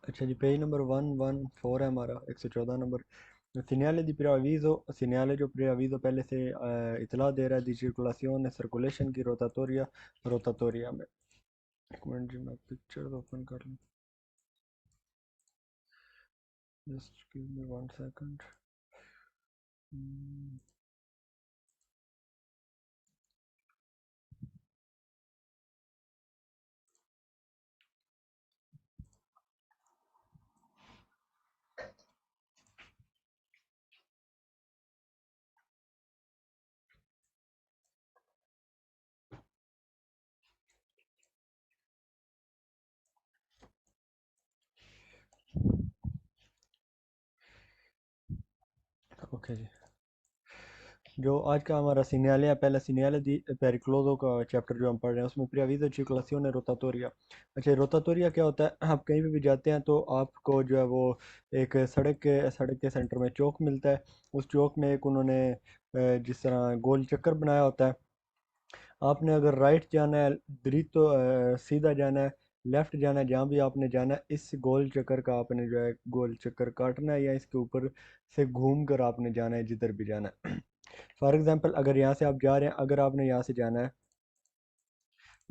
अच्छा जी, page number 114 है हमारा, 114 number. segnale di preavviso, segnale जो preavviso पहले से इतला दे रहा है, di circolazione circulation की rotatoria rotatoria में। एक मिनट जी, मैं पिक्चर ओपन कर लूँ, just give me 1 second. Okay जी, जो आज का हमारा सिग्नल है, पहला सिग्नल दी पेरिक्लोजो का चैप्टर जो हम पढ़ रहे हैं, उसमें प्रियाविजो circolazione rotatoria। अच्छा, रोटाटोरिया क्या होता है? आप कहीं भी जाते हैं तो आपको जो है वो एक सड़क के सेंटर में चौक मिलता है। उस चौक में एक उन्होंने जिस तरह गोल चक्कर बनाया होता है। आपने अगर राइट जाना है, तो सीधा जाना है, लेफ्ट जाना है, जहाँ भी आपने जाना है, इस गोल चक्कर का आपने जो है गोल चक्कर काटना है, या इसके ऊपर से घूम कर आपने जाना है जिधर भी जाना है। फॉर एग्जांपल, अगर यहाँ से आप जा रहे हैं, अगर आपने यहाँ से जाना है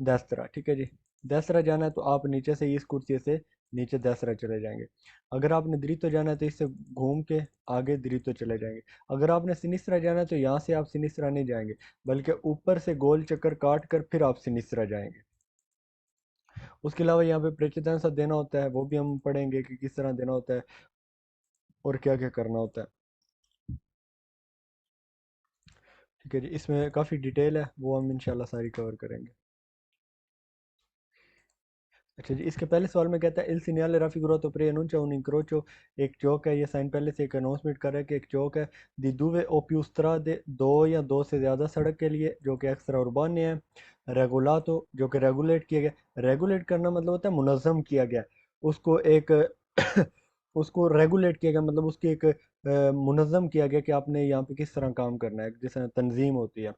दसरा, ठीक है जी, दसरा जाना है तो आप नीचे से इस कुर्सी से नीचे दसरा चले जाएंगे। अगर आपने दृतो जाना है तो इससे घूम के आगे दृतो चले जाएंगे। अगर आपने सिनिस्रा जाना है तो यहाँ से आप सिनिस्रा नहीं जाएंगे, बल्कि ऊपर से गोल चक्कर काट कर फिर आप सिनिस्रा जाएंगे। उसके अलावा यहाँ पे प्रेचितेंसा देना होता है, वो भी हम पढ़ेंगे कि किस तरह देना होता है और क्या क्या करना होता है। ठीक है जी, इसमें काफ़ी डिटेल है, वो हम इंशाल्लाह सारी कवर करेंगे। अच्छा जी, इसके पहले सवाल में कहता है इल सीनियल raffigurato preannuncia un incrocio। एक चौक है, ये साइन पहले से एक अनाउंसमेंट कर रहा है कि एक चौक है। दी दुवे ओ più strade, दो या दो से ज़्यादा सड़क के लिए, जो कि एक्स्ट्रा उर्बान है। रेगुलातो, जो कि रेगुलेट किया गया। रेगुलेट करना मतलब होता है मुनज़्ज़म किया गया। उसको एक उसको रेगुलेट किया गया, मतलब उसकी एक मुनज़्ज़म किया गया कि आपने यहाँ पे किस तरह काम करना है, जिस तरह तंजीम होती है,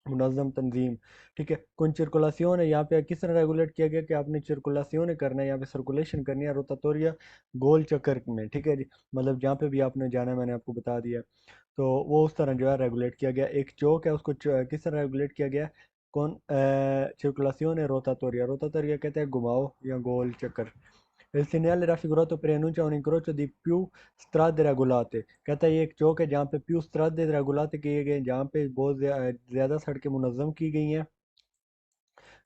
मुनज़्ज़म तंजीम। ठीक है, कौन सर्कुलेशन है यहाँ पे, किस तरह रेगुलेट किया गया कि आपने सर्कुलेशन करना है, यहाँ पे सर्कुलेशन करनी है रोटाटोरिया गोल चक्कर में। ठीक है जी, मतलब जहाँ पे भी आपने जाना है, मैंने आपको बता दिया। तो वो उस तरह जो है रेगुलेट किया गया। एक चौक है, उसको किस तरह रेगुलेट किया गया? कौन सर्कुलेशन है रोटाटोरिया, रोटाटोरिया कहते हैं घुमाओ या गोल चक्कर। Il segnale raffigurato preannuncia un incrocio di più strade regolate। कहता है ये एक चौक है जहाँ पे più strade regolate किए गए हैं, जहाँ पे बहुत ज़्यादा सड़कें मुनज़्ज़म की गई हैं।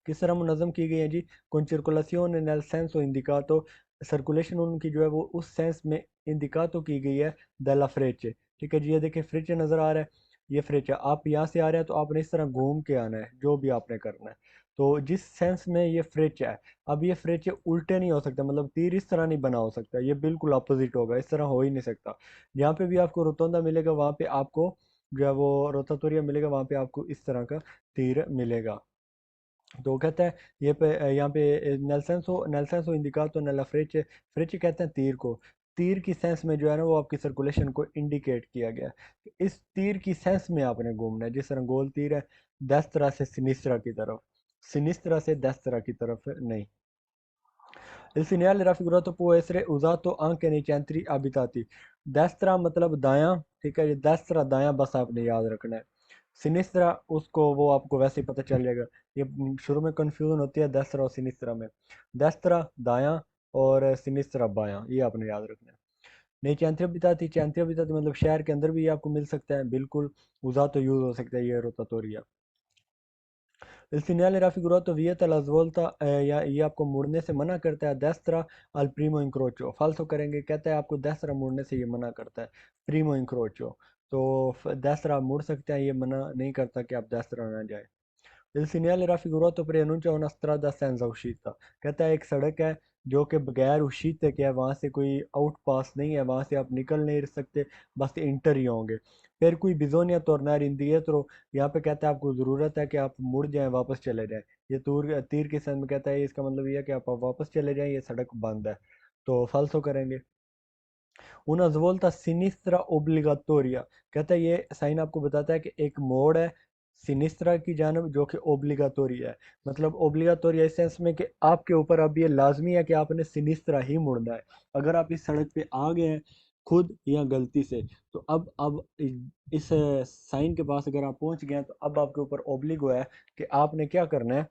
किस तरह मुनज़्ज़म की गई हैं जी? con circolazione nel senso indicato, circulation उनकी जो है वो उस सेंस में इंडिकातो की गई है della frecce। ठीक है जी, ये देखिए फ्रेचे नज़र आ रहा है, ये फ्रेचा, आप यहाँ से आ रहे हैं तो आपने इस तरह घूम के आना है, जो भी आपने करना है। तो जिस सेंस में ये फ्रेचा है, अब ये फ्रेचे उल्टे नहीं हो सकते, मतलब तीर इस तरह नहीं बना हो सकता, ये बिल्कुल अपोजिट होगा, इस तरह हो ही नहीं सकता। जहाँ पे भी आपको रोतोंदा मिलेगा वहाँ पे आपको जो है वो रोतातोरिया मिलेगा, वहाँ पे आपको इस तरह का तीर मिलेगा। तो कहता है ये पे यहाँ पे नेल्सेंसो इंडिकातो नेला फ्रेचे, फ्रेचे कहते हैं तीर को। तीर की सेंस में जो है ना वो आपकी सर्कुलेशन को इंडिकेट किया गया है। इस तीर की सेंस में आपने घूमना है, जिस तरह गोल तीर है, दस से सिनिस्त्रा की तरफ, सिनिस्त्रा से दस की तरफ नहीं। Il segnale raffigurato può essere usato anche nei centri abitati। destra मतलब दायां, ठीक है, ये destra दायां बस आपने याद रखना है। सिनिस्त्रा उसको वो आपको वैसे ही पता चल जाएगा। ये शुरू में कंफ्यूजन होती है destra और सिनिस्त्रा में। destra दायां और सिनिस्त्रा बायां, ये आपने याद रखना है। नहीं, चैंत्री अबिताती मतलब शहर के अंदर भी ये आपको मिल सकता है, बिल्कुल। उजा तो यूज हो सकता है ये रोतातोरिया। Il segnale raffigurato vieta la svolta, या ये आपको मुड़ने से मना करता है, destra al primo incrocio। फाल्सो करेंगे, कहता है आपको destra मुड़ने से ये मना करता है, primo incrocio। तो destra मुड़ सकते हैं, ये मना नहीं करता कि आप destra ना जाए। Il segnale raffigurato preannuncia una strada senza uscita। कहता है एक सड़क है जो कि बगैर uscite के है, वहाँ से कोई आउट पास नहीं है, वहाँ से आप निकल नहीं सकते, बस इंटर ही होंगे। फिर कोई बिजोनिया tornare indietro, यहाँ पे कहता है आपको ज़रूरत है कि आप मुड़ जाएं, वापस चले जाएं। ये तीर के संग में कहता है, इसका मतलब ये है कि आप वापस चले जाएं, ये सड़क बंद है। तो फल्सो करेंगे। una svolta a sinistra obbligatoria, कहता है ये साइन आपको बताता है कि एक मोड़ है, सिनिस्त्रा की जानब, जो कि ओब्लिगातोरी है। मतलब ओब्लिगातोरी इस सेंस में कि आपके ऊपर अब ये लाजमी है कि आपने सिनिस्त्रा ही मुड़ना है। अगर आप इस सड़क पे आ गए हैं खुद या गलती से, तो अब इस साइन के पास अगर आप पहुंच गए हैं, तो अब आपके ऊपर ओब्लिगो है कि आपने क्या करना है।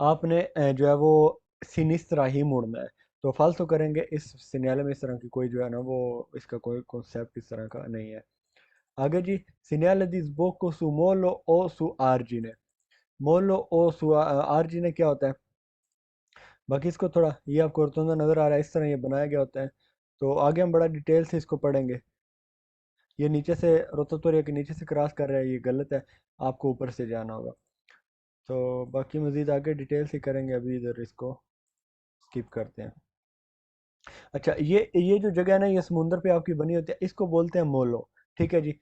आपने जो है वो सिनिस्त्रा ही मुड़ना है। तो फालतू करेंगे इस सिनेरियो में, इस तरह की कोई जो है ना वो इसका कोई कॉन्सेप्ट इस तरह का नहीं है। आगे जी, segnale di sbocco su molo o su argine। मोलो ओ सु आर्जिने क्या होता है? बाकी इसको थोड़ा ये आपको रोतुंडा नज़र आ रहा है, इस तरह ये बनाया गया होता है। तो आगे हम बड़ा डिटेल से इसको पढ़ेंगे। ये नीचे से रोटोटोरिया के नीचे से क्रॉस कर रहा है, ये गलत है, आपको ऊपर से जाना होगा। तो बाकी मज़ीद आगे डिटेल से करेंगे, अभी इधर इसको स्किप करते हैं। अच्छा, ये जो जगह है ना, ये समुंदर पे आपकी बनी होती है, इसको बोलते हैं मोलो। ठीक है जी।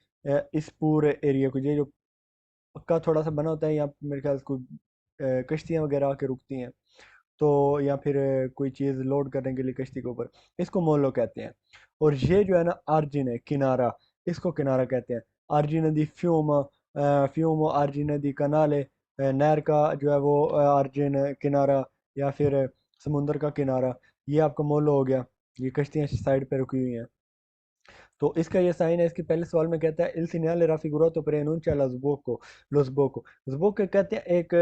इस पूरे एरिया को, ये जो पक्का थोड़ा सा बना होता है, यहाँ पे मेरे ख्याल से कोई कश्तियाँ वगैरह आके रुकती हैं, तो या फिर कोई चीज़ लोड करने के लिए कश्ती के ऊपर, इसको मोलो कहते हैं। और ये जो है ना आर्जिन है, किनारा, इसको किनारा कहते हैं। आर्जिन दी फ्यूम, फ्यूमो आर्जिन दी कनाले, नहर का जो है वो आर्जिन किनारा, या फिर समुंदर का किनारा, ये आपका मोलो हो गया। ये कश्तियाँ साइड पे रुकी हुई हैं। तो इसका ये साइन है, इसके पहले सवाल में कहता है इल सीनियल राफिगुराto preannuncia la sbocco, lo sbocco। sbocco कहते हैं एक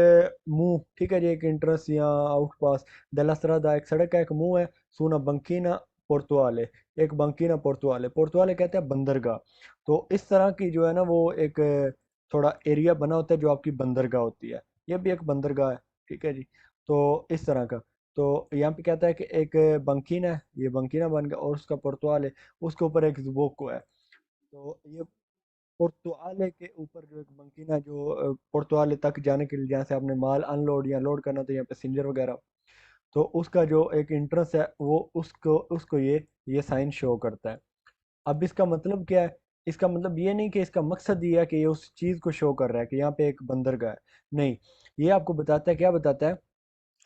मुंह, ठीक है जी, एक इंट्रेंस या आउट पास। della strada एक सड़क का एक मुंह है। सुना बंकीना पोर्टुआले, एक बंकीना पोर्टुआले, पोर्टुआले कहते हैं बंदरगाह। तो इस तरह की जो है ना वो एक थोड़ा एरिया बना होता है जो आपकी बंदरगाह होती है। ये भी एक बंदरगाह है, ठीक है जी। तो इस तरह का, तो यहाँ पे कहता है कि एक बंकीना है, ये बंकीना बन गया, और उसका पोर्टुआल है, उसके ऊपर एक ज़ुबोको है। तो ये पोर्टुआले के ऊपर जो एक बंकीना है, जो पोर्टुआले तक जाने के लिए, जहाँ से आपने माल अनलोड या लोड करना, तो यहाँ पे सिंजर वगैरह, तो उसका जो एक इंटरेस्ट है वो उसको उसको ये साइन शो करता है। अब इसका मतलब क्या है? इसका मतलब ये नहीं कि इसका मकसद ये है कि ये उस चीज़ को शो कर रहा है कि यहाँ पे एक बंदरगाह है। नहीं, ये आपको बताता है, क्या बताता है?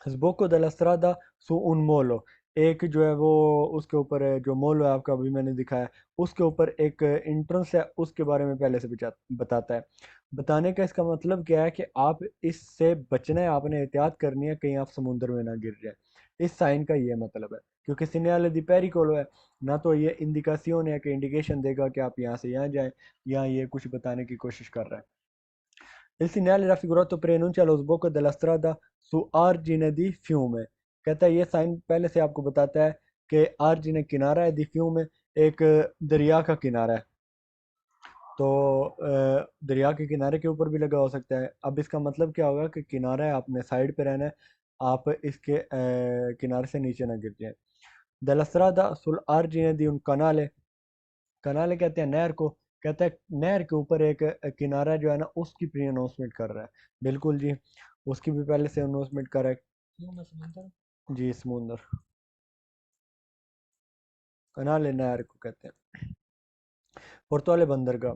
Sbocco della strada su un molo, एक जो है वो उसके ऊपर है, जो मोल है आपका अभी मैंने दिखाया, उसके ऊपर एक इंट्रेंस है, उसके बारे में पहले से बताता है। बताने का इसका मतलब क्या है कि आप इससे बचना है, आपने एहतियात करनी है कहीं आप समुद्र में ना गिर जाए। इस साइन का ये मतलब है, क्योंकि सीनियल दी पेरिकोलो है ना, तो ये इंडिकासियोन है कि इंडिकेशन देगा कि आप यहाँ से यहाँ जाएं, या ये कुछ बताने की कोशिश कर रहा है। Il segnale raffigurato preannuncia lo sbocco della strada su argine di fiume। कहता है ये साइन पहले से आपको बताता है कि आर्जिन किनारा है, दी फ्यूम एक दरिया का किनारा है। तो दरिया के किनारे के ऊपर भी लगा हो सकता है। अब इसका मतलब क्या होगा कि किनारा है, आपने साइड पे रहना है, आप इसके किनारे से नीचे ना गिर जाए। Della strada sull'argine di un canale, कनाले कहते हैं नहर को। कहता है नहर के ऊपर एक किनारा जो है ना, उसकी प्री अनाउंसमेंट कर रहा है। बिल्कुल जी, उसकी भी पहले से अनाउंसमेंट कर रहा है। क्यों मैं समुंदर, जी समुंदर, कनाले नहर को कहते हैं। पोर्टोले बंदरगाह।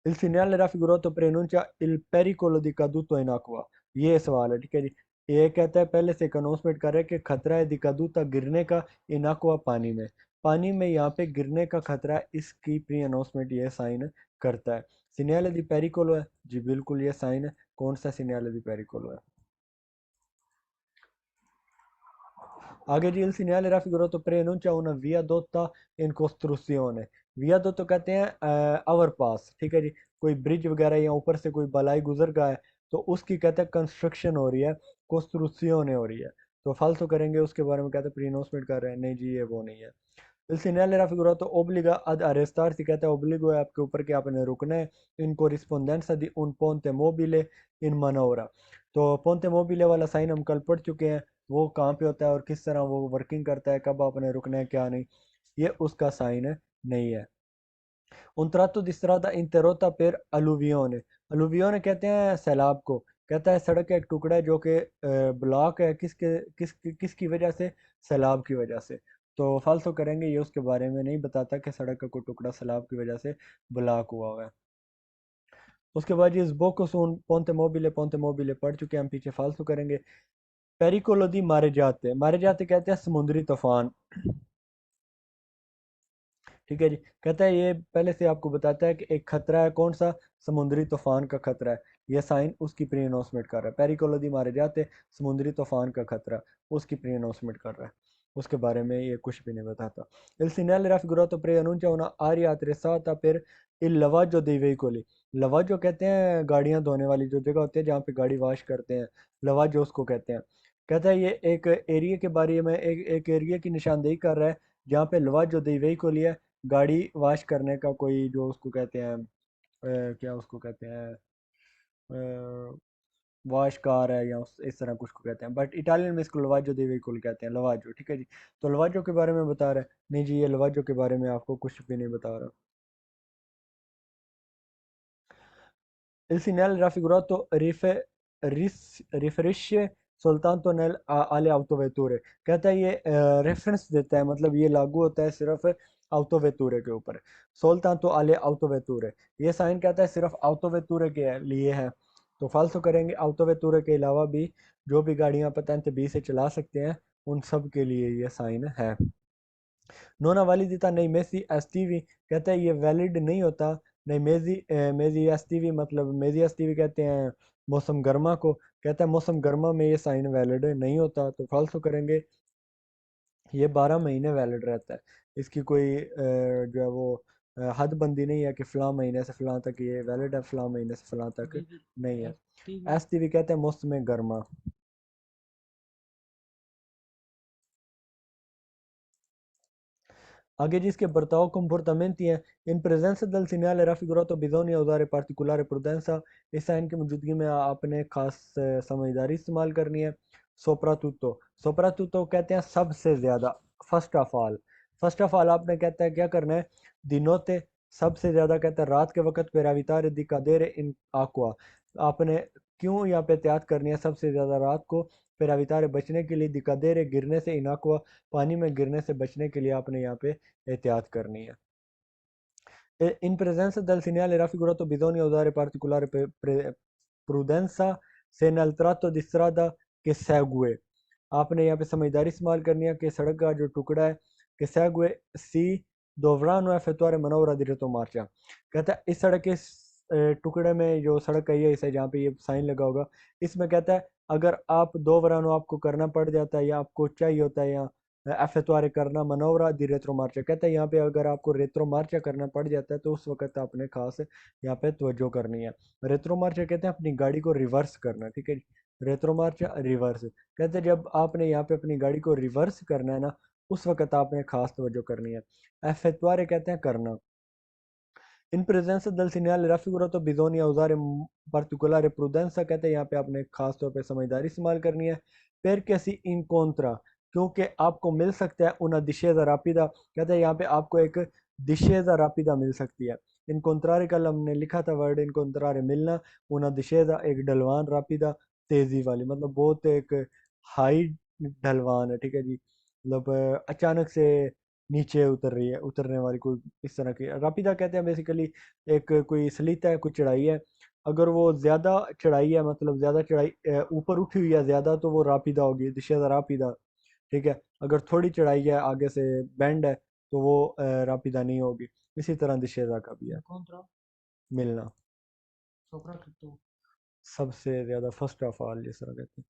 Il segnale raffigurato preannuncia il pericolo di caduto in acqua। ये सवाल है, ठीक है जी। ये कहता है पहले से एक अनाउंसमेंट कर रहा है कि खतरा है दिकादूता, गिरने का, इन aqua पानी में, पानी में यहाँ पे गिरने का खतरा है, इसकी प्री अनाउंसमेंट ये साइन करता है। सीनियल दी पेरिकोलो है जी, बिल्कुल ये साइन है। कौन सा सीनियल दी पेरिकोलो है? आगे जी, il segnale raffigurato preannuncia una viadotta in costruzione। वियादोत्तो कहते हैं ओवरपास, ठीक है जी। कोई ब्रिज वगैरह या ऊपर से कोई बलाई गुजर गया है, तो उसकी कहते हैं कंस्ट्रक्शन हो रही है, कोस्ट्रुसियोने हो रही है। तो फालतू करेंगे उसके बारे में, कहते हैं प्री अनाउंसमेंट कर रहे हैं, नहीं जी ये वो नहीं है। Il segnale raffigurato obbliga ad arrestarsi, कहता है ओब्लिगो है आपके ऊपर कि आपने रुकना है, in corrispondenza di un ponte mobile in manovra। तो पोंते मोबिले वाला साइन हम कल पढ़ चुके हैं, वो कहाँ पे होता है और किस तरह वो वर्किंग करता है, कब आपने रुकना है क्या नहीं, ये उसका साइन नहीं है। Un tratto di strada interrotta per alluvione, alluvione कहते हैं सैलाब को। कहता है सड़क का एक टुकड़ा है जो कि ब्लॉक है, किसकी वजह से? सैलाब की वजह से। तो फालतू करेंगे, ये उसके बारे में नहीं बताता कि सड़क का कोई टुकड़ा सैलाब की वजह से ब्लॉक हुआ हुआ है। उसके बाद ये बोकोसून पोंते मोबिले पढ़ चुके हैं हम, पीछे फालतू करेंगे। पेरिकोलो दी मारे जाते कहते हैं समुद्री तूफान। ठीक है जी। कहता है ये पहले से आपको बताता है कि एक खतरा है, कौन सा? समुद्री तूफान का खतरा है। यह साइन उसकी प्री अनाउंसमेंट कर रहा है। पेरिकोलो दी मारे जाते, समुद्री तूफान का खतरा, उसकी प्री अनाउंसमेंट कर रहा है, उसके बारे में ये कुछ भी नहीं बताता। Il segnale raffigurato preannuncia una aria attrezzata per il lavaggio dei veicoli। लवाजो कहते हैं गाड़ियां धोने वाली जो जगह होती है जहाँ पे गाड़ी वॉश करते हैं, लवाजो उसको कहते हैं। कहता है ये एक एरिया के बारे में एक एरिया की निशानदेही कर रहा है जहाँ पे लवाजो दei veicoli है, गाड़ी वॉश करने का कोई जो उसको कहते हैं क्या उसको कहते हैं वॉश कार है या इस तरह कुछ को कहते हैं, बट इटालियन में इसको लवाजो दे वेहिकल कहते हैं, लवाजो, ठीक है जी। तो लवाजो के बारे में बता रहा है, नहीं जी ये लवाजो के बारे में आपको कुछ भी नहीं बता रहा। Il segnale raffigurato riferisce soltanto alle autovetture। कहता है ये रेफरेंस देता है, मतलब ये लागू होता है सिर्फ autovetture के ऊपर। soltanto alle autovetture, ये साइन कहता है सिर्फ autovetture के लिए है, तो फालतू करेंगे autovetture के अलावा भी जो भी गाड़ियां पतंत बी से चला सकते हैं उन सब के लिए ये साइन है। नोना वालिदिता नहीं मेसी एसटीवी, कहता है ये वैलिड नहीं होता। नहीं मेजी मेजी एसटीवी, मतलब मेजी एसटीवी कहते हैं मौसम गर्मा को, कहता है मौसम गर्मा में ये साइन वैलिड नहीं होता, तो फॉल्स करेंगे। ये 12 महीने वैलिड रहता है, इसकी कोई जो है वो हद बंदी नहीं है कि फ़लाँ महीने से फ़लाँ तक ये वैलिड है, फ़लाँ महीने से फ़लाँ तक नहीं है। एस टी वी कहते हैं मौसम गर्मा। आगे जिसके बर्ताव comportamenti हैं in presenza del segnale raffigurato bisogna usare particolare prudenza। इस साइन की मौजूदगी में आपने खास समझदारी इस्तेमाल करनी है। सोप्रातुतो, सोप्रातुतो कहते हैं सबसे ज़्यादा, फर्स्ट ऑफ ऑल आपने कहता है क्या करना है, दिनोते, सबसे ज़्यादा कहता है रात के वक्त पे रावितारे दी cadere इन aqua, आपने क्यों यहाँ पे एहतियात करनी है सबसे ज़्यादा रात को, फिर अवितारे बचने के लिए दिकादेरे गिरने से, इनाकुआ पानी में गिरने से बचने के लिए आपने यहाँ पे एहतियात करनी है। In presenza del segnale raffigurato bisogna usare particolare prudenza se nel tratto di strada che segue। आपने यहाँ पे समझदारी इस्तेमाल करनी है कि सड़क का जो टुकड़ा है कि segue si dovranno effettuare manovra di retromarcia। कहता है इस सड़क के टुकड़े में जो सड़क का ये हिस्सा है जहाँ पे ये साइन लगा होगा, इसमें कहता है अगर आप दो वरानो आपको करना पड़ जाता है या आपको चाहिए होता है या एफेतवारे करना मनोवरा दी रेत्रो मार्चा, कहता है यहाँ पे अगर आपको रेत्रो मार्चा करना पड़ जाता है तो उस वक्त आपने खास यहाँ पे तवज्जो करनी है। रेत्रो मार्चा कहते हैं अपनी गाड़ी को रिवर्स करना, ठीक है। रेत्रो मार्चा रिवर्स, कहते हैं जब आपने यहाँ पे अपनी गाड़ी को रिवर्स करना है ना, उस वक्त आपने खास तवज्जो करनी है। एफेतवारे कहते हैं करना। इन presenza del segnale raffigurato bisogna usare particolare prudenza, कहते हैं यहाँ पे आपने खास तौर पे समझदारी इस्तेमाल करनी है। perché si incontra, क्योंकि आपको मिल सकता है una discesa rapida, कहते हैं यहाँ पे आपको एक discesa rapida मिल सकती है। incontrare कल हमने लिखा था वर्ड incontrare मिलना, una discesa एक ढलवान rapida तेजी वाली, मतलब बहुत एक हाई ढलवान है, ठीक है जी, मतलब अचानक से नीचे उतर रही है, उतरने वाली कोई इस तरह की रापिदा कहते हैं बेसिकली। एक कोई सलीता है, कुछ चढ़ाई है, अगर वो ज़्यादा चढ़ाई है, मतलब ज़्यादा चढ़ाई ऊपर उठी हुई है ज़्यादा, तो वो रापिदा होगी, दिशा रापिदा, ठीक है। अगर थोड़ी चढ़ाई है आगे से बैंड है तो वो रापिदा नहीं होगी। इसी तरह दिशेजा का भी है मिलना, सबसे ज़्यादा फर्स्ट ऑफ ऑल जिस तरह कहते हैं।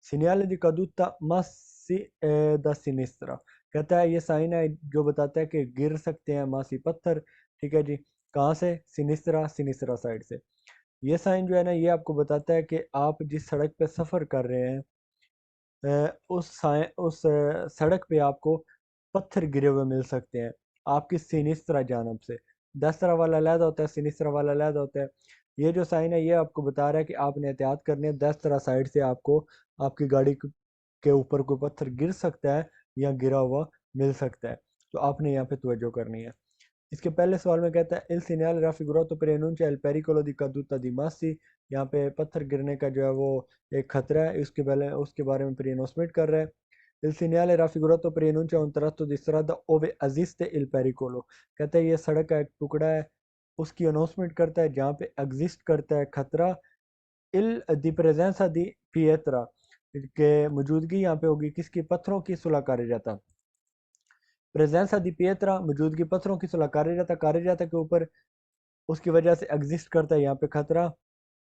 सीनियल दी caduta massi da sinistra, कहता है ये साइन है जो बताता है कि गिर सकते हैं मासी पत्थर, ठीक है जी, कहाँ से, सिनिस्त्रा, सिनिस्त्रा साइड से। ये साइन जो है ना ये आपको बताता है कि आप जिस सड़क पे सफ़र कर रहे हैं उस सड़क पे आपको पत्थर गिरे हुए मिल सकते हैं आपकी सिनिस्त्रा जानब से। दस्तरा वाला अलहदा होता है, सिनिस्त्रा वाला अलहदा होता है। ये जो साइन है ये आपको बता रहा है कि आपने एहतियात करनी है, दस्तरा साइड से आपको आपकी गाड़ी के ऊपर कोई पत्थर गिर सकता है या गिरा हुआ मिल सकता है, तो आपने यहाँ पे तवज्जो करनी है। इसके पहले सवाल में कहता है il segnale raffigurato preannuncia il pericolo di caduta di massi, यहाँ पे पत्थर गिरने का जो है वो एक खतरा है, उसके बारे में प्री अनाउंसमेंट कर रहा है। il segnale raffigurato preannuncia un tratto di strada ove esiste il pericolo, कहता है ये सड़क का एक टुकड़ा है, उसकी अनाउंसमेंट करता है जहाँ पे एग्जिस्ट करता है खतरा। il di presenza di pietra, के मौजूदगी यहाँ पे होगी किसकी, पत्थरों की सुलह कार्यजाता। प्रेजेंस दी पिएत्रा, मौजूदगी पत्थरों की सुलह कार्यजाता, कार्यजाता के ऊपर उसकी वजह से एग्जिस्ट करता है यहाँ पे खतरा।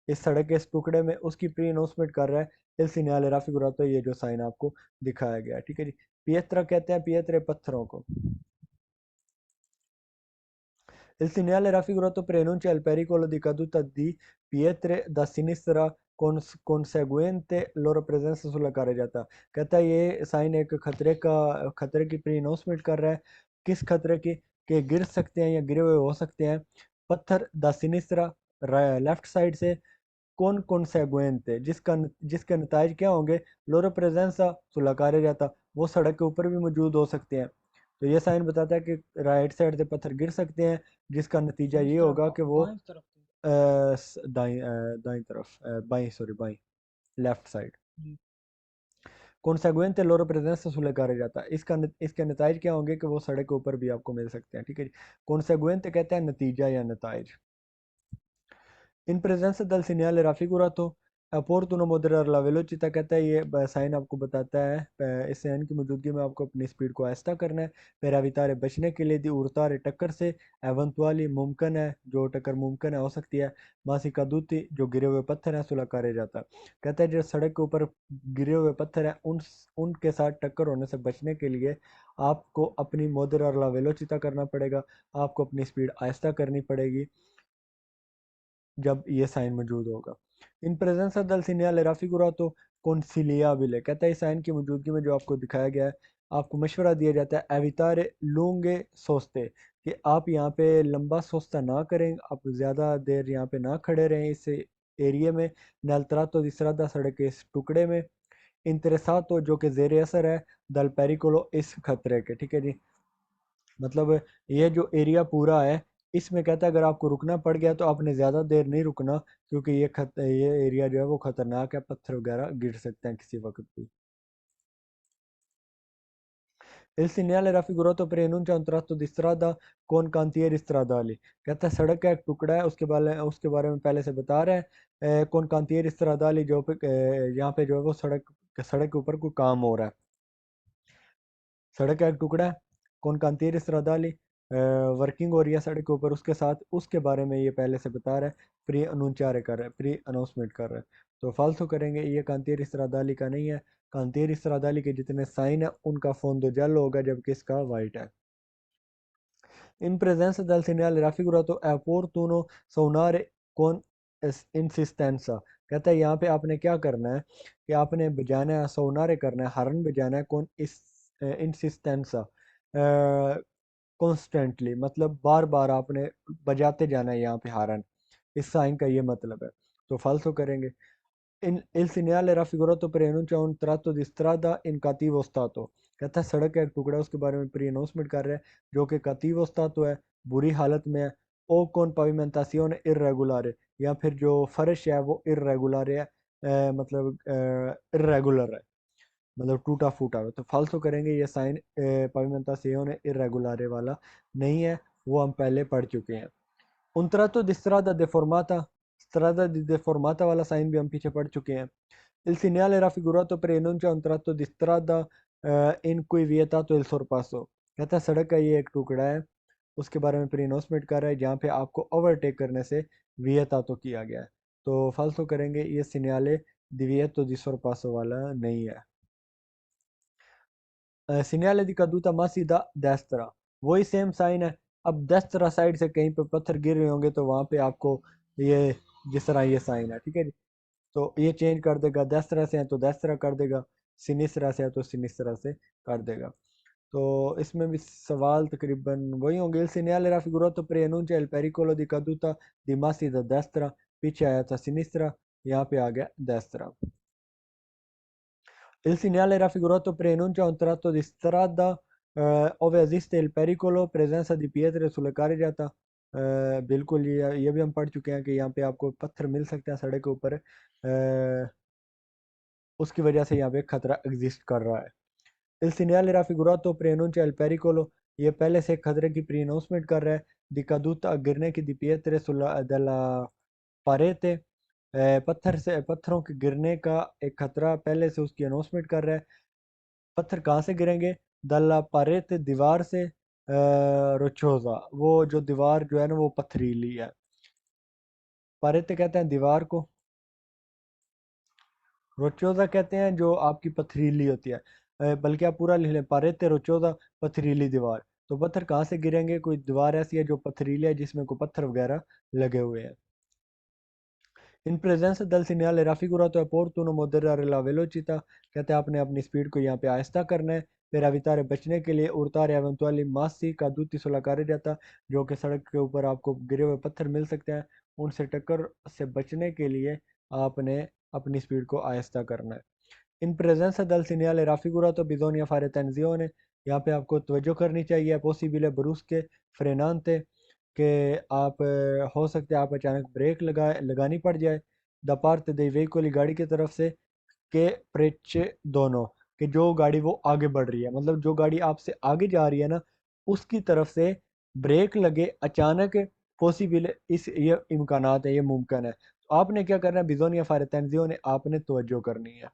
इस सड़क के इस टुकड़े में उसकी प्री अनाउंसमेंट कर रहा है इल सीनियाले राफिगुरातो, ये जो साइन आपको दिखाया गया है, ठीक है जी। पियत्रा कहते हैं पियत्रे पत्थरों को। Il segnale raffigurato preannuncia il pericolo di caduta di pietre da sinistra conseguente loro presenza sulla carreggiata। कहता है ये साइन एक खतरे की प्री अनाउंसमेंट कर रहा है। किस खतरे की? कि गिर सकते हैं या गिरे हुए हो सकते हैं पत्थर दा सिनिस्त्रा, लेफ्ट साइड से, कौन conseguente जिसके नताज क्या होंगे, लोरो प्रेजेंसा सुला carreggiata, वो सड़क के ऊपर भी मौजूद हो सकते हैं। तो ये साइन बताता है कि राइट साइड से पत्थर गिर सकते हैं, जिसका नतीजा ये होगा कि वो दाई तरफ, बाई सॉरी बाई, लेफ्ट साइड। कॉन्सेगुएंट लोरो प्रेजेंस सुले करे जाता है, इसके नताज क्या होंगे कि वो सड़क के ऊपर भी आपको मिल सकते हैं, ठीक है जी। कॉन्सेगुएंट कहते हैं नतीजा या नताज। इन presenza del segnale raffigurato opportuno moderare la velocità, कहता है ये साइन आपको बताता है इस साइन की मौजूदगी में आपको अपनी स्पीड को आहिस्ता करना है। per evitare बचने के लिए दी उड़तारे टक्कर से, eventuali मुमकिन है, जो टक्कर मुमकिन है हो सकती है, मासी caduti जो गिरे हुए पत्थर हैं सुलह करे जाता है। कहता है जो सड़क के ऊपर गिरे हुए पत्थर हैं उनके साथ टक्कर होने से बचने के लिए आपको अपनी moderare la velocità करना पड़ेगा, आपको अपनी स्पीड आहिस्ता करनी पड़ेगी जब ये साइन मौजूद होगा। इन प्रेजेंस दल सीनियल राफिगुरातो कॉन्सिलियाबिले, कहता है इस साइन की मौजूदगी में जो आपको दिखाया गया है, आपको मशवरा दिया जाता है एवितारे लूंगे सोचते, कि आप यहाँ पे लंबा सोचता ना करें, आप ज़्यादा देर यहाँ पे ना खड़े रहें इस एरिया में, नलतरातो दिसरादा सड़क के इस टुकड़े में, इंतरसातो जो कि जेर असर है, दल पेरिकोलो इस खतरे के, ठीक है जी। मतलब ये जो एरिया पूरा है इसमें कहता है अगर आपको रुकना पड़ गया तो आपने ज़्यादा देर नहीं रुकना, क्योंकि ये एरिया जो है वो ख़तरनाक है, पत्थर वगैरह गिर सकते हैं किसी वक्त भी। Il segnale raffigurato preannuncia un tratto di strada con cantieri stradali, कहता है सड़क का एक टुकड़ा है, उसके बारे में पहले से बता रहे हैं, कौन cantieri stradali जो पे यहाँ पे जो है वो सड़क के ऊपर कोई काम हो रहा है। सड़क का एक टुकड़ा है, कौन कांतीर स्त्रदाली वर्किंग हो रही है सड़क के ऊपर, उसके साथ उसके बारे में ये पहले से बता रहा है, प्री अनुचार्य कर रहा है, प्री अनाउंसमेंट कर रहा है। तो फालतू करेंगे, ये कांतीर स्त्रदाली का नहीं है। कांतीर स्त्रदाली के जितने साइन है उनका फोन दो जल होगा, जबकि इसका वाइट है। In presenza del segnale raffigurato è opportuno suonare con insistenza, कहता है यहाँ पे आपने क्या करना है कि आपने बजाना है, सोनारे करना है, हॉर्न बजाना है, कौन इस इंसिस्टेंसा, कॉन्स्टेंटली, मतलब बार बार आपने बजाते जाना है यहाँ पे हॉर्न, इस साइन का ये मतलब है। तो फालतू करेंगे। Il segnale raffigurato preannuncia un tratto di strada in cattivo stato, कहता है सड़क का एक टुकड़ा उसके बारे में प्री अनाउंसमेंट कर रहा है जो कि cattivo stato है, बुरी हालत में है। o con pavimentazione irregolare, या फिर जो फर्श है वो irregolare है, मतलब irregular है, मतलब टूटा फूटा है। तो फालतू करेंगे, ये साइन pavimentazione irregolare वाला नहीं है, वो हम पहले पढ़ चुके हैं। Un tratto di strada di deformata वाला साइन भी हम पीछे पढ़ चुके हैं। Il segnale raffigurato preannuncia un tratto di strada in cui vietato il sorpasso, कहता है सड़क का ये एक टुकड़ा है उसके बारे में प्री अनाउंसमेंट कर रहा है जहाँ पे आपको ओवरटेक करने से वियतातो किया गया है। तो फालतू करेंगे, ये सिग्नले दिविएतो di sorpasso वाला नहीं है। सिग्नले di caduta massi da destra, वही सेम साइन है। अब destra साइड से कहीं पे पत्थर गिर रहे होंगे तो वहाँ पे आपको ये जिस तरह ये साइन है, ठीक है जी। तो ये चेंज कर देगा, 10 तरह से है तो 10 तरह कर देगा, सिनिस्रा से है तो सिनिस्रा से कर देगा। तो इसमें भी सवाल तकरीबन वही होंगे। Il segnale raffigurato preannuncia il pericolo di caduta di massi da destra, पीछे आया था सिनिस्रा, यहाँ पे आ गया destra। Il segnale raffigurato preannuncia un tratto di strada ove esiste il pericolo presenza di pietre sulle carreggiata, बिल्कुल ये भी हम पढ़ चुके हैं कि यहाँ पे आपको पत्थर मिल सकते हैं सड़क के ऊपर, उसकी वजह से यहाँ पे खतरा एग्जिस्ट कर रहा है। Il segnale raffigurato preannuncia il pericolo, ये पहले से खतरे की प्री अनाउंसमेंट कर रहा है। di caduta गिरने की, di pietre sulla della parete, पत्थरों के गिरने का एक खतरा पहले से उसकी अनाउंसमेंट कर रहा है। पत्थर कहाँ से गिरेंगे? दल्ला parete दीवार से, रोचोजा वो जो दीवार जो है ना वो पथरीली है। पारेते कहते हैं दीवार को, रोचोजा कहते हैं जो आपकी पथरीली होती है। बल्कि आप पूरा लिख लें, पारेते रोचोजा, पथरीली दीवार। तो पत्थर कहाँ से गिरेंगे? कोई दीवार ऐसी है जो पथरीली है, जिसमें कोई पत्थर वगैरह लगे हुए हैं। इन प्रेजेंस दल सिन्याल राफिगुरा तो अपोर्टुनो moderare la velocità, कहते हैं आपने अपनी स्पीड को यहाँ पे आहिस्ता करना है। फिर अवितारे बचने के लिए उड़तारे एवेंटुअली मासी का दूती सुला कार्य जाता, जो कि सड़क के ऊपर आपको गिरे हुए पत्थर मिल सकते हैं। उनसे टक्कर से बचने के लिए आपने अपनी स्पीड को आहिस्ता करना है। इन प्रेजेंस दल सिन्याल राफिगुरा तो बिजोनिया फारे tensione, यहाँ पे आपको तवज्जो करनी चाहिए। पॉसिबल ब्रूस के फ्रेनांते, कि आप हो सकता है आप अचानक ब्रेक लगानी पड़ जाए। द पार्ट दे व्हीकल, गाड़ी की तरफ से, के प्रेचे दोनों, कि जो गाड़ी वो आगे बढ़ रही है, मतलब जो गाड़ी आपसे आगे जा रही है ना, उसकी तरफ से ब्रेक लगे अचानक। पॉसिबल, इस ये इम्कानात है, ये मुमकिन है। तो आपने क्या करना है? बिजोनिया फारे तेंजियो ने आपने तवज्जो करनी है।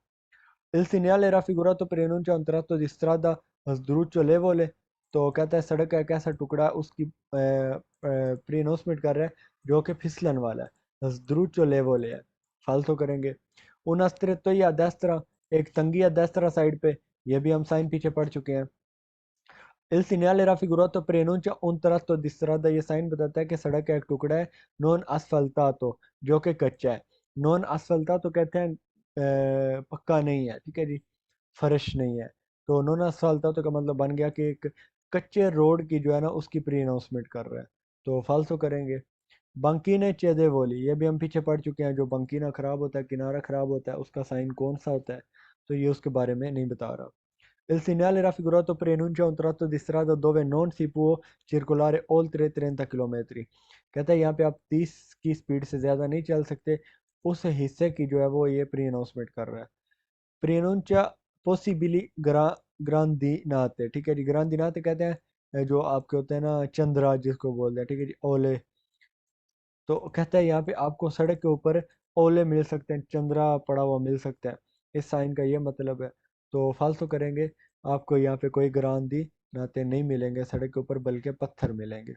Il segnale raffigurato preannuncia un tratto di strada sdruccio levole, तो कहता है सड़क का एक ऐसा टुकड़ा उसकी प्री अनाउंसमेंट कर रहा है जो कि फिसलन वाला है। sdruccio levole है, फालतू करेंगे। una strettoia a destra, एक तंगी है destra साइड पे, ये भी हम साइन पीछे पढ़ चुके हैं। Il segnale raffigurato preannuncia un tratto di strada, ये साइन बताता है कि सड़क का एक टुकड़ा है नॉन asfaltato, जो कि कच्चा है। नॉन asfaltato कहते हैं पक्का नहीं है, ठीक है जी, फर्श नहीं है। तो नॉन asfaltato का मतलब बन गया कि एक कच्चे रोड की जो है ना, उसकी प्री अनाउंसमेंट कर रहा है। तो फालसो करेंगे। बंकीने चेदेवोली, ये भी हम पीछे पढ़ चुके हैं। जो बंकीना खराब होता है, किनारा खराब होता है, उसका साइन कौन सा होता है? तो ये उसके बारे में नहीं बता रहा। Il segnale raffigurato preannuncia un tratto di strada dove non si può circolare oltre 30 km, कहता है यहाँ पे आप 30 की स्पीड से ज़्यादा नहीं चल सकते। उस हिस्से की जो है वो ये प्री अनाउंसमेंट कर रहा है। प्रियनुंचा पॉसिबली ग्रांदिनाते, ठीक है जी। ग्रांदिनाते कहते हैं जो आपके होते हैं ना चंद्रा, जिसको बोलते हैं, ठीक है जी, ओले। तो कहता है यहाँ पे आपको सड़क के ऊपर ओले मिल सकते हैं, चंद्रा पड़ा हुआ मिल सकता है। इस साइन का ये मतलब है। तो फालतू करेंगे, आपको यहाँ पे कोई ग्रांदी नाते नहीं मिलेंगे सड़क के ऊपर, बल्कि पत्थर मिलेंगे।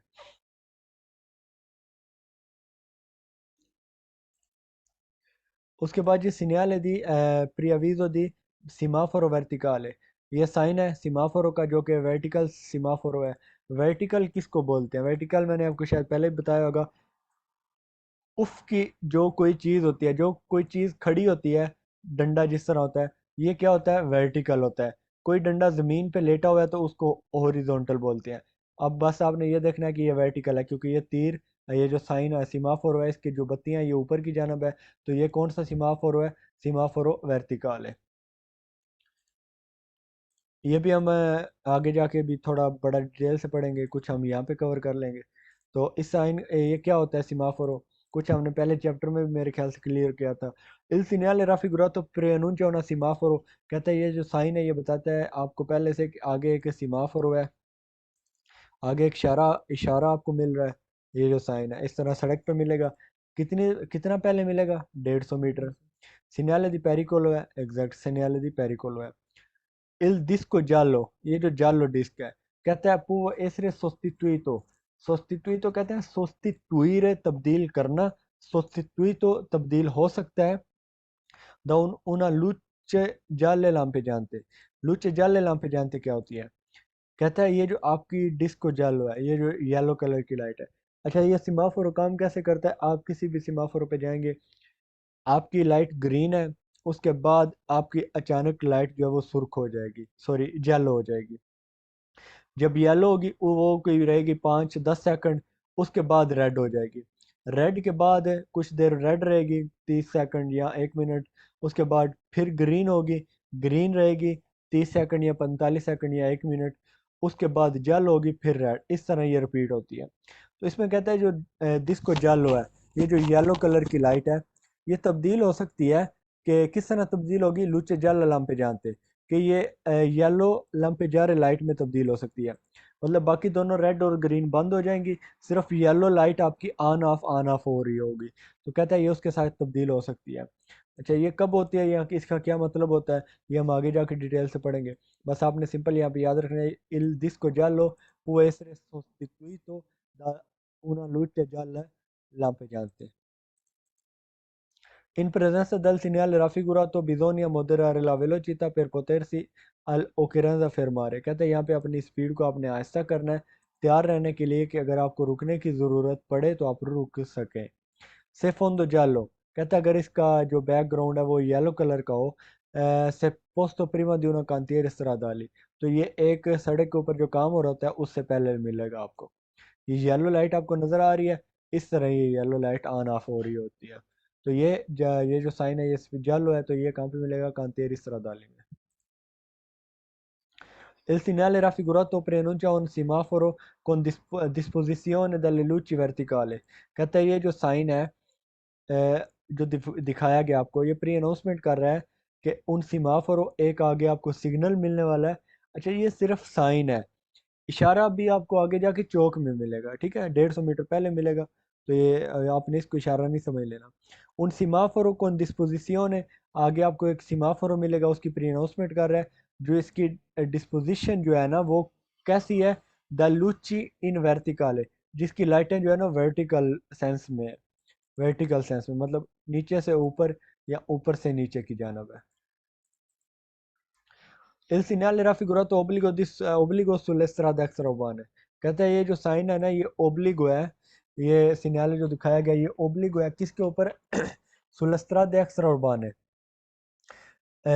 उसके बाद ये सिग्नल दी प्रियाविजो दी सिमाफोरो वर्टिकल है। ये साइन है सिमाफोरो का, जो कि वर्टिकल सिमाफोरो है। वर्टिकल किसको बोलते हैं? वर्टिकल मैंने आपको शायद पहले भी बताया होगा। उसकी जो कोई चीज़ होती है, जो कोई चीज़ खड़ी होती है, डंडा जिस तरह होता है, ये क्या होता है? वर्टिकल होता है। कोई डंडा ज़मीन पे लेटा हुआ है तो उसको हॉरिजॉन्टल बोलते हैं। अब बस आपने ये देखना है कि ये वर्टिकल है, क्योंकि ये तीर, ये जो साइन है सिमाफोरो है, इसकी जो बत्तियां हैं, ये ऊपर की जानब है। तो ये कौन सा सिमाफोरो है? सिमाफोरो वर्टिकल है। ये भी हम आगे जाके भी थोड़ा बड़ा डिटेल से पढ़ेंगे, कुछ हम यहाँ पे कवर कर लेंगे। तो इस साइन ये क्या होता है सिमाफोरो, कुछ हमने पहले चैप्टर में भी मेरे ख्याल से क्लियर किया था। इल सिग्नale raffigurato preannuncia una semaforo, कहता है ये जो साइन है ये बताता है आपको पहले से कि आगे एक सिमाफोरो है, आगे एक इशारा इशारा आपको मिल रहा है। ये जो साइन है इस तरह सड़क पे मिलेगा। कितना पहले मिलेगा? 150 मीटर। सिग्नale di pericolo है, एग्जैक्ट सिग्नale di pericolo है। इल डिस्को जालो, ये जो जालो डिस्क है, कहता है può essere sostituito, sostituito कहते हैं sostituire तब्दील करना, sostituito तब्दील हो सकता है। da una luce gialle lampe जानते, luce gialle lampe जानते क्या होती है? कहता है ये जो आपकी डिस्को जालो है, ये जो येलो कलर की लाइट है। अच्छा, ये सिमाफोर काम कैसे करता है? आप किसी भी सिमाफोर पे जाएंगे, आपकी लाइट ग्रीन है, उसके बाद आपकी अचानक लाइट जो है वो सुर्ख हो जाएगी, सॉरी येलो हो जाएगी। जब येलो होगी वो कोई रहेगी 5-10 सेकंड, उसके बाद रेड हो जाएगी। रेड के बाद कुछ देर रेड रहेगी, 30 सेकंड या 1 मिनट। उसके बाद फिर ग्रीन होगी, ग्रीन रहेगी 30 सेकंड या 45 सेकंड या 1 मिनट। उसके बाद जल होगी, फिर रेड। इस तरह ये रिपीट होती है। तो इसमें कहता है जो डिस्को जालो है, ये जो येलो कलर की लाइट है, ये तब्दील हो सकती है। कि किस तरह तब्दील होगी? लूचे जल अलार्म पे जानते, कि ये येलो लंप जार लाइट में तब्दील हो सकती है। मतलब बाकी दोनों रेड और ग्रीन बंद हो जाएंगी, सिर्फ येलो लाइट आपकी ऑन ऑफ हो रही होगी। तो कहता है ये उसके साथ तब्दील हो सकती है। अच्छा, ये कब होती है, यहाँ की इसका क्या मतलब होता है, ये हम आगे जाके डिटेल से पढ़ेंगे। बस आपने सिंपल यहाँ पे याद रखना है, इल डिस्को जालो può essere sostituito da una luce gialla lampe जानते। In presenza del segnale raffigurato bisogna moderare la velocità per potersi all'occorrenza fermare। कहते हैं यहाँ पे अपनी स्पीड को आपने आहिस्ता करना है तैयार रहने के लिए कि अगर आपको रुकने की ज़रूरत पड़े तो आप रुक सकें। से फोndo giallo कहता है अगर इसका जो बैकग्राउंड है वो येलो कलर का हो से posto prima di una cantiere stradali तो ये एक सड़क के ऊपर जो काम हो रहा होता है उससे पहले मिलेगा आपको। ये येलो लाइट आपको नज़र आ रही है, इस तरह ये येलो लाइट ऑन ऑफ हो रही होती है। तो ये जो साइन है ये येलो है तो ये कहाँ पे मिलेगा कांतेरी stradali में। Il segnale raffigurato preannuncia un semaforo con disposizione delle luci verticali कहता है ये जो साइन है जो दिखाया गया आपको ये प्री अनाउंसमेंट कर रहा है कि उन सीमाफोरों एक आगे आपको सिग्नल मिलने वाला है। अच्छा ये सिर्फ साइन है, इशारा भी आपको आगे जाके चौक में मिलेगा, ठीक है 150 मीटर पहले मिलेगा। तो ये आपने इसको इशारा नहीं समझ लेना। उन सीमाफोरों को डिस्पोजिशन है, आगे आपको एक सीमाफोरो मिलेगा उसकी प्री अनाउंसमेंट कर रहा है। जो इसकी डिस्पोजिशन जो है ना वो कैसी है, द लूची इन वर्टिकल है, जिसकी लाइटें जो है ना वर्टिकल सेंस में है। वर्टिकल सेंस में मतलब नीचे से ऊपर या ऊपर से नीचे की जानब है। Il segnale raffigurato obbligo obbligo sulle strade extraurbane कहता है ये जो साइन है ना ये ओब्लिगो है। ये सिग्नल जो दिखाया गया ये ओब्लिगो है किसके ऊपर sulle strade extraurbane।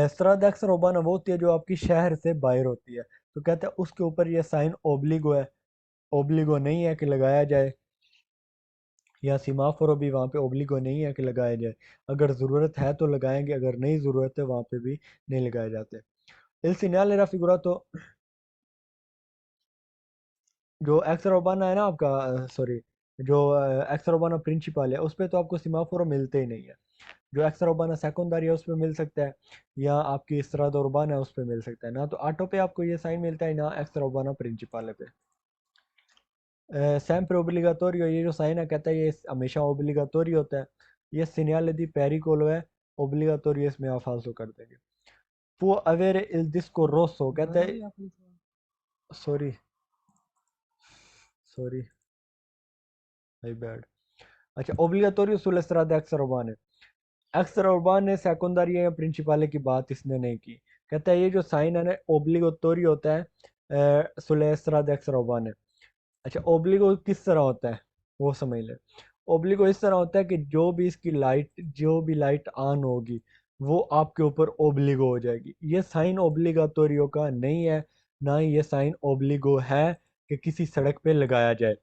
strade extraurbane वो होती है जो आपकी शहर से बाहर होती है। तो कहता है उसके ऊपर ये साइन ओब्लिगो है, ओब्लिगो नहीं है कि लगाया जाए, या सीमाफोरो भी वहाँ पे ओब्लिगो नहीं है कि लगाया जाए। अगर ज़रूरत है तो लगाएंगे, अगर नहीं ज़रूरत है वहाँ पे भी नहीं लगाए जाते। Il segnale raffigurato जो एक्स रोबाना है ना आपका, सॉरी जो एक्स रोबाना प्रिंसिपल है उस पर तो आपको सीमाफोरो मिलते ही नहीं है। जो एक्स रोबाना सेकेंडरी है उस पर मिल सकता है, या आपकी इस्रादा उर्बाना है उस पर मिल सकता है ना। तो ऑटो पे आपको ये साइन मिलता है ना एक्स रोबाना प्रिंसिपल पे। sempre obbligatorio ये जो साइन है कहता है ये हमेशा ओब्लिगाटोरी होता है। ये segnale di pericolo है, ओब्लिगाटोरी इसमें आप फालतू कर देंगे। può avere il disco rosso कहता है, सॉरी सॉरी माय बैड। अच्छा ओब्लिगाटोरियो sulle strade extraurbaने, एक्स्ट्रा उर्बान ने सेकेंडरी या प्रिंसिपल की बात इसने नहीं की। कहता है ये जो साइन है ना ओब्लिगोटोरी होता है सुले एस्ट्राद एक्स्ट्रा उर्बान है। अच्छा ओब्लिगो किस तरह होता है वो समझ ले। ओब्लिगो इस तरह होता है कि जो भी लाइट ऑन होगी वो आपके ऊपर ओब्लिगो हो जाएगी। ये साइन ओब्लिगाटोरियो का नहीं है, ना ही ये साइन ओब्लिगो है कि किसी सड़क पे लगाया जाए।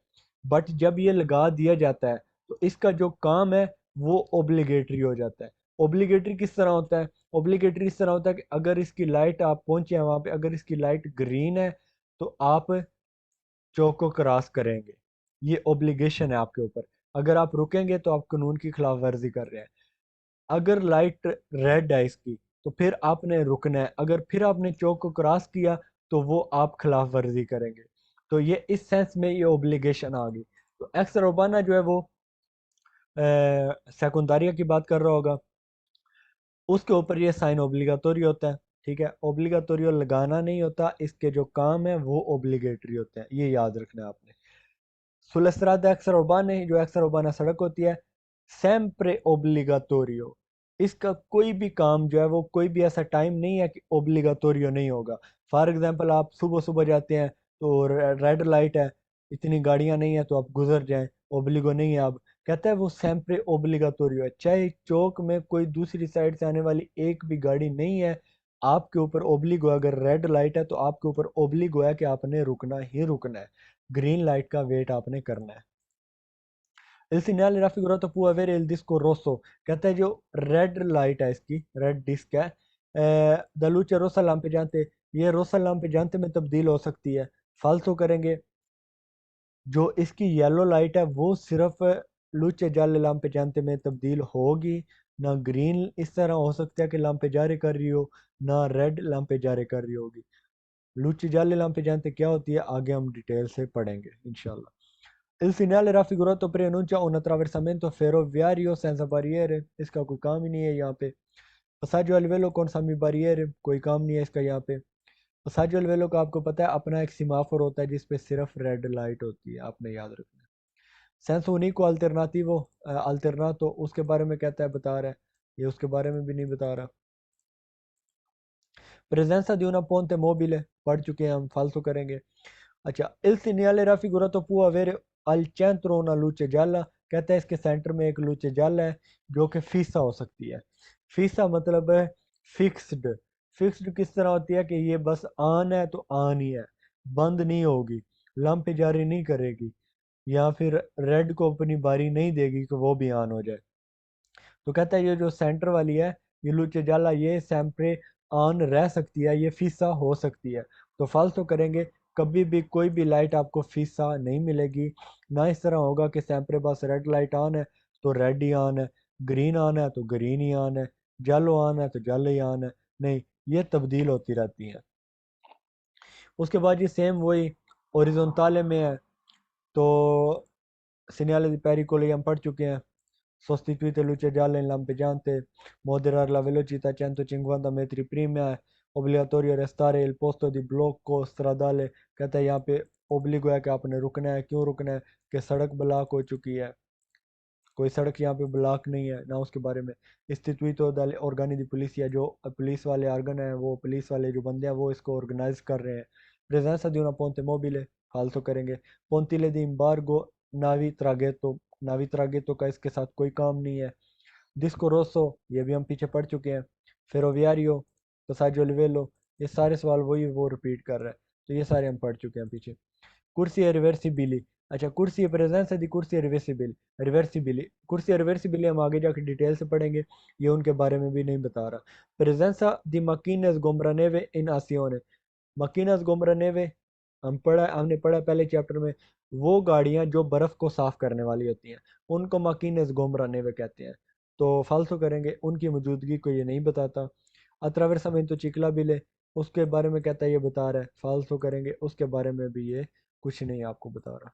बट जब ये लगा दिया जाता है तो इसका जो काम है वो ओब्लिगेटरी हो जाता है। ओब्लिगेटरी किस तरह होता है, ओब्लिगेटरी इस तरह होता है कि अगर इसकी लाइट आप पहुंचे हैं वहां पे, अगर इसकी लाइट ग्रीन है तो आप चौक को क्रॉस करेंगे, ये ओब्लिगेशन है आपके ऊपर। अगर आप रुकेंगे तो आप कानून की खिलाफ वर्जी कर रहे हैं। अगर लाइट रेड है इसकी तो फिर आपने रुकना है, अगर फिर आपने चौक को क्रॉस किया तो वो आप खिलाफ वर्जी करेंगे। तो ये इस सेंस में ये ओब्लिगेशन आ गई। तो एक्स रोबाना जो है वो सेकुंडारिया की बात कर रहा होगा, उसके ऊपर ये साइन ओब्लिगाटोरी होता है। ठीक है ओब्लिगाटोरियो लगाना नहीं होता, इसके जो काम है वो ओब्लिगेटरी होते हैं, ये याद रखना है आपने। सुलेस्ट्रादा एक्स्ट्रा उर्बाना जो एक्स्ट्रा उर्बाना सड़क होती है सेम्प्रे ओब्लिगाटोरियो, इसका कोई भी काम जो है वो कोई भी ऐसा टाइम नहीं है कि ओब्लिगाटोरियो नहीं होगा। फॉर एग्जांपल आप सुबह सुबह जाते हैं तो रेड लाइट है, इतनी गाड़ियां नहीं है तो आप गुजर जाएं, ओब्लिगो नहीं है। अब कहता है वो सेम्प्रे ओब्लिगाटोरियो है, चाहे चौक में कोई दूसरी साइड से आने वाली एक भी गाड़ी नहीं है आपके ऊपर ओब्लिगो है। अगर रेड लाइट है तो आपके ऊपर ओब्लिगो है कि आपने रुकना ही रुकना है, ग्रीन लाइट का वेट आपने करना है। Il segnale raffigurato può avere il disco rosso कहता है जो रेड लाइट है इसकी रेड डिस्क है द luce rossa lampeggiante, ये रोसा lampeggiante में तब्दील हो सकती है। फालतू करेंगे। जो इसकी येलो लाइट है वो सिर्फ लूचे जाले lampeggiante में तब्दील होगी, ना ग्रीन इस तरह हो सकता है कि lampeggiare कर रही हो, ना रेड lampeggiare कर रही होगी। लूची जाले lampeggiante क्या होती है आगे हम डिटेल से पढ़ेंगे इंशाल्लाह। Il segnale raffigurato preannuncia un attraversamento ferroviario senza barriere, इसका कोई काम ही नहीं है यहाँ पे। passaggio a livello con semi barriere, कोई काम नहीं है इसका यहाँ पे। passaggio a livello का आपको पता है अपना एक सीमाफोर होता है जिसपे सिर्फ रेड लाइट होती है, आपने याद रखना है। senso unico alternativo, अल्टरना तो उसके बारे में कहता है बता रहा है। ये उसके बारे में भी नहीं बता रहा। Presenza di una ponte mobile, पढ़ चुके हैं हम, फालतू करेंगे। अच्छा, il segnale raffigurato può avere al centro una luce gialla, कहता है इसके सेंटर में एक luce gialla है जो कि फीसा हो सकती है। फीसा मतलब है फिक्स्ड। फिक्स्ड किस तरह होती है कि ये बस ऑन है तो ऑन ही है, बंद नहीं होगी, लंप जारी नहीं करेगी, या फिर रेड को अपनी बारी नहीं देगी कि वो भी ऑन हो जाए। तो कहता है ये जो सेंटर वाली है, ये लुचे जाला, ये सैम्परे ऑन रह सकती है, ये फीसा हो सकती है। तो फॉल्स तो करेंगे, कभी भी कोई भी लाइट आपको फीसा नहीं मिलेगी। ना इस तरह होगा कि सैम्परे पास रेड लाइट ऑन है तो रेड ही ऑन है, ग्रीन ऑन है तो ग्रीन ही ऑन है, येलो ऑन है तो येलो ही ऑन है। नहीं, ये तब्दील होती रहती है। उसके बाद ये सेम वही ओरिजोनताले में है। तो सीनियाले दी पेरिकोली हम पढ़ चुके हैं। Sostituite luce gialla in lampeggiante, moderare la velocità 150 metri prima, è obbligatorio restare il posto di blocco stradale, कहता है यहाँ पे ओब्लिगो है कि आपने रुकना है। क्यों रुकना है? कि सड़क ब्लॉक हो चुकी है, कोई सड़क यहाँ पे ब्लॉक नहीं है ना उसके बारे में। इस्तीतुito dalle organi di polizia, जो पुलिस वाले आर्गन हैं, वो पुलिस वाले जो बंदे हैं वो इसको ऑर्गेनाइज कर रहे हैं। प्रेजेंza di una ponte mobile, फालतू करेंगे। पोंटिले di imbargo navi traghetto, नावी ट्रागेतो का इसके साथ कोई काम नहीं है। डिस्को रोसो, ये भी हम पीछे पढ़ चुके हैं। फेरोवियारियो, पसाजो लिवेलो, ये सारे सवाल वही वो रिपीट कर रहा है। तो ये सारे हम पढ़ चुके हैं पीछे। कुर्सी है रिवर्सिबिली। अच्छा, कुर्सी है प्रेजेंस है दी कुर्सी है रिवर्सिबिल, रिवर्सिबिली, कुर्सी है रिवर्सिबिली हम आगे जाकर डिटेल से पढ़ेंगे, ये उनके बारे में भी नहीं बता रहा। प्रेजेंसा दी मकीनेस गोम्ब्रानेवे इन आसियोने, मकीनस गोम्ब्रानेवे हमने पढ़ा पहले चैप्टर में। वो गाड़ियां जो बर्फ़ को साफ़ करने वाली होती हैं उनको मकीनस गोम्ब्रानेवे कहते हैं। तो फालतू करेंगे, उनकी मौजूदगी को ये नहीं बताता। अत्रावेसमेंटो चिकला बिले, उसके बारे में कहता है ये बता रहा है। फालतू करेंगे, उसके बारे में भी ये कुछ नहीं आपको बता रहा।